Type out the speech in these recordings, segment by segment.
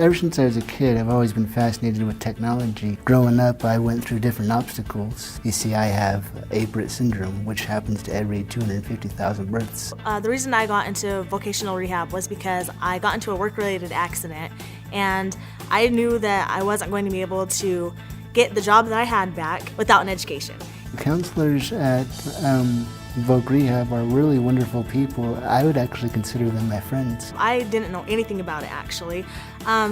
Ever since I was a kid, I've always been fascinated with technology. Growing up, I went through different obstacles. You see, I have Brit syndrome, which happens to every 250,000 births. The reason I got into vocational rehab was because I got into a work-related accident, and I knew that I wasn't going to be able to get the job that I had back without an education. Counselors at Voc Rehab are really wonderful people. I would actually consider them my friends. I didn't know anything about it actually,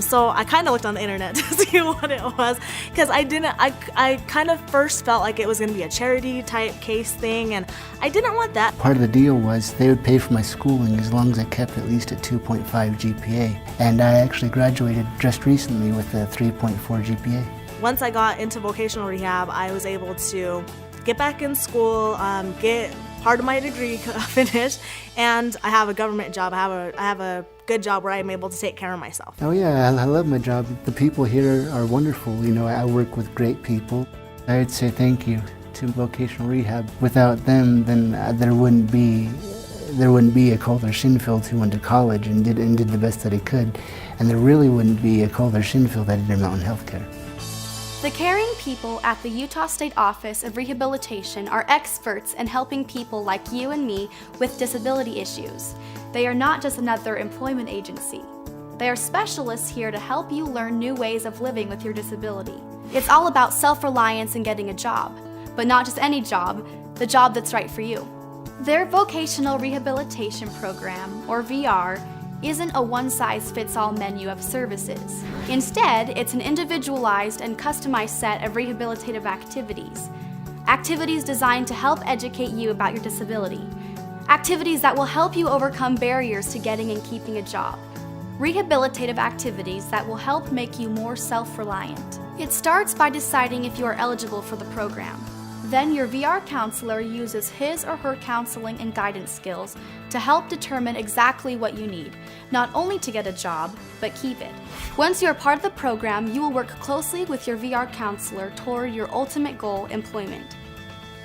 so I kind of looked on the internet to see what it was, because I kind of first felt like it was going to be a charity type case thing, and I didn't want that. Part of the deal was they would pay for my schooling as long as I kept at least a 2.5 GPA, and I actually graduated just recently with a 3.4 GPA. Once I got into vocational rehab, I was able to get back in school, get part of my degree finished, and I have a government job. I have a good job where I'm able to take care of myself. Oh yeah, I love my job. The people here are wonderful. You know, I work with great people. I would say thank you to vocational rehab. Without them, then there wouldn't be a Calder Shinfield who went to college and did the best that he could, and there really wouldn't be a Calder Shinfield that did Mountain Healthcare. The caring people at the Utah State Office of Rehabilitation are experts in helping people like you and me with disability issues. They are not just another employment agency. They are specialists here to help you learn new ways of living with your disability. It's all about self-reliance and getting a job, but not just any job, the job that's right for you. Their Vocational Rehabilitation Program, or VR, isn't a one-size-fits-all menu of services. Instead, it's an individualized and customized set of rehabilitative activities. Activities designed to help educate you about your disability. Activities that will help you overcome barriers to getting and keeping a job. Rehabilitative activities that will help make you more self-reliant. It starts by deciding if you are eligible for the program. Then your VR counselor uses his or her counseling and guidance skills to help determine exactly what you need, not only to get a job, but keep it. Once you're part of the program, you will work closely with your VR counselor toward your ultimate goal, employment.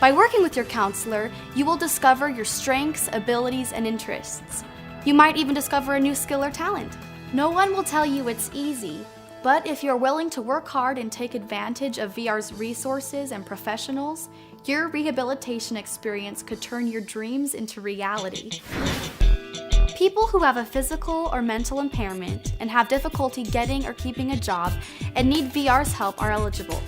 By working with your counselor, you will discover your strengths, abilities, and interests. You might even discover a new skill or talent. No one will tell you it's easy, but if you're willing to work hard and take advantage of VR's resources and professionals, your rehabilitation experience could turn your dreams into reality. People who have a physical or mental impairment and have difficulty getting or keeping a job and need VR's help are eligible.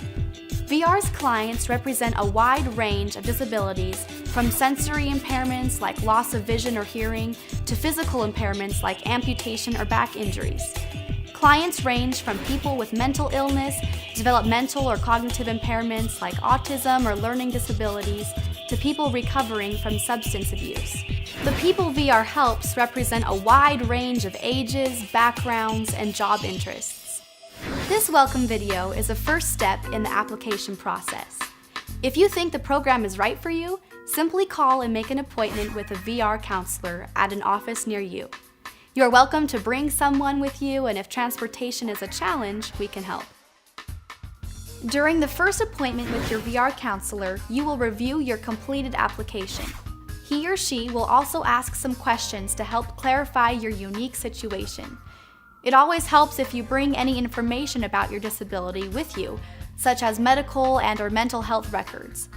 VR's clients represent a wide range of disabilities, from sensory impairments like loss of vision or hearing to physical impairments like amputation or back injuries. Clients range from people with mental illness, developmental or cognitive impairments like autism or learning disabilities, to people recovering from substance abuse. The people VR helps represent a wide range of ages, backgrounds, and job interests. This welcome video is a first step in the application process. If you think the program is right for you, simply call and make an appointment with a VR counselor at an office near you. You are welcome to bring someone with you, and if transportation is a challenge, we can help. During the first appointment with your VR counselor, you will review your completed application. He or she will also ask some questions to help clarify your unique situation. It always helps if you bring any information about your disability with you, such as medical and/or mental health records.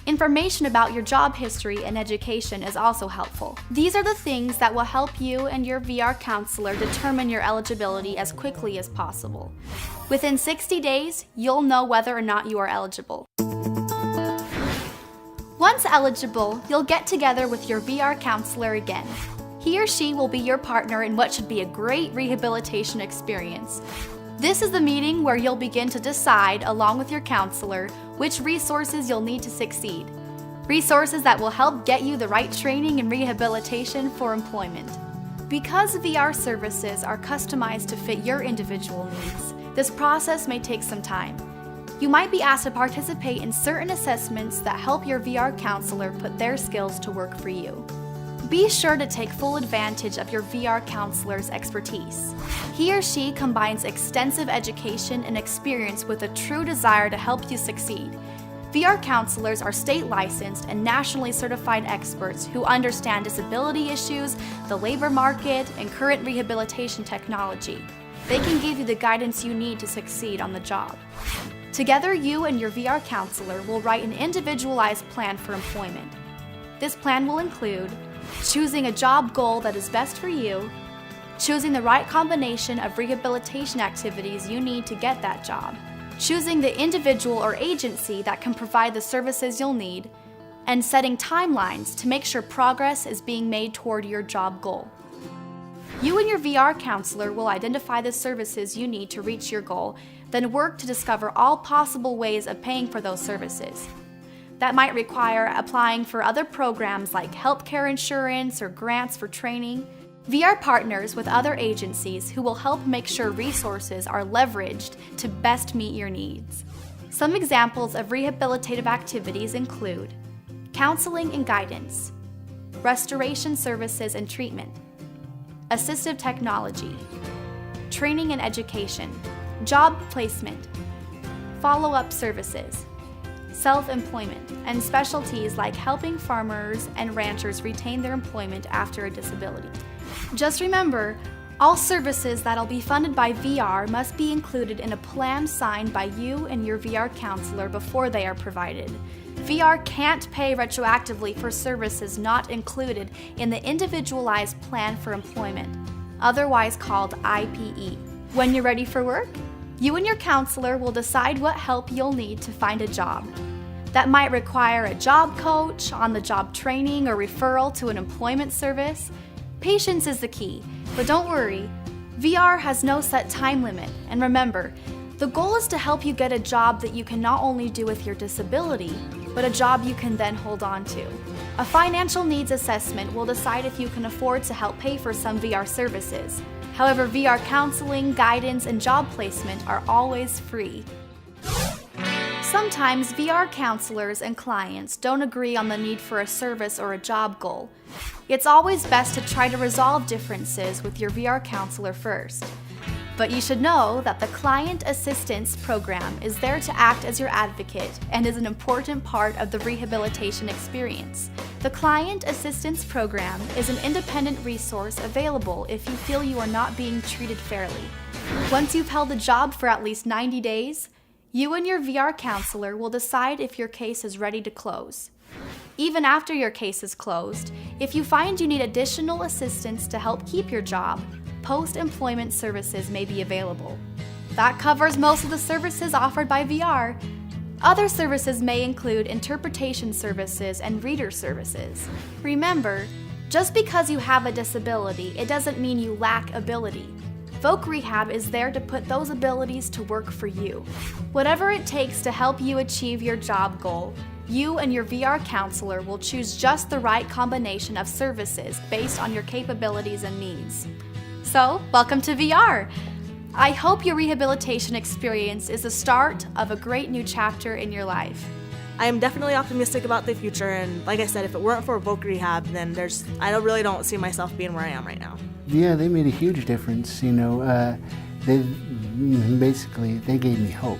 Information about your job history and education is also helpful. These are the things that will help you and your VR counselor determine your eligibility as quickly as possible. Within 60 days, you'll know whether or not you are eligible. Once eligible, you'll get together with your VR counselor again. He or she will be your partner in what should be a great rehabilitation experience. This is the meeting where you'll begin to decide, along with your counselor, which resources you'll need to succeed. Resources that will help get you the right training and rehabilitation for employment. Because VR services are customized to fit your individual needs, this process may take some time. You might be asked to participate in certain assessments that help your VR counselor put their skills to work for you. Be sure to take full advantage of your VR counselor's expertise. He or she combines extensive education and experience with a true desire to help you succeed. VR counselors are state licensed and nationally certified experts who understand disability issues, the labor market, and current rehabilitation technology. They can give you the guidance you need to succeed on the job. Together, you and your VR counselor will write an individualized plan for employment. This plan will include choosing a job goal that is best for you, choosing the right combination of rehabilitation activities you need to get that job, choosing the individual or agency that can provide the services you'll need, and setting timelines to make sure progress is being made toward your job goal. You and your VR counselor will identify the services you need to reach your goal, then work to discover all possible ways of paying for those services. That might require applying for other programs like healthcare insurance or grants for training. VR partners with other agencies who will help make sure resources are leveraged to best meet your needs. Some examples of rehabilitative activities include counseling and guidance, restoration services and treatment, assistive technology, training and education, job placement, follow-up services, self-employment, and specialties like helping farmers and ranchers retain their employment after a disability. Just remember, all services that'll be funded by VR must be included in a plan signed by you and your VR counselor before they are provided. VR can't pay retroactively for services not included in the Individualized Plan for Employment, otherwise called IPE. When you're ready for work, you and your counselor will decide what help you'll need to find a job. That might require a job coach, on-the-job training, or referral to an employment service. Patience is the key, but don't worry, VR has no set time limit, and remember, the goal is to help you get a job that you can not only do with your disability, but a job you can then hold on to. A financial needs assessment will decide if you can afford to help pay for some VR services. However, VR counseling, guidance, and job placement are always free. Sometimes VR counselors and clients don't agree on the need for a service or a job goal. It's always best to try to resolve differences with your VR counselor first. But you should know that the Client Assistance Program is there to act as your advocate and is an important part of the rehabilitation experience. The Client Assistance Program is an independent resource available if you feel you are not being treated fairly. Once you've held a job for at least 90 days, you and your VR counselor will decide if your case is ready to close. Even after your case is closed, if you find you need additional assistance to help keep your job, post-employment services may be available. That covers most of the services offered by VR. Other services may include interpretation services and reader services. Remember, just because you have a disability, it doesn't mean you lack ability. Voc Rehab is there to put those abilities to work for you. Whatever it takes to help you achieve your job goal, you and your VR counselor will choose just the right combination of services based on your capabilities and needs. So, welcome to VR! I hope your rehabilitation experience is the start of a great new chapter in your life. I am definitely optimistic about the future, and like I said, if it weren't for Voc Rehab, then I really don't see myself being where I am right now. Yeah, they made a huge difference, they gave me hope.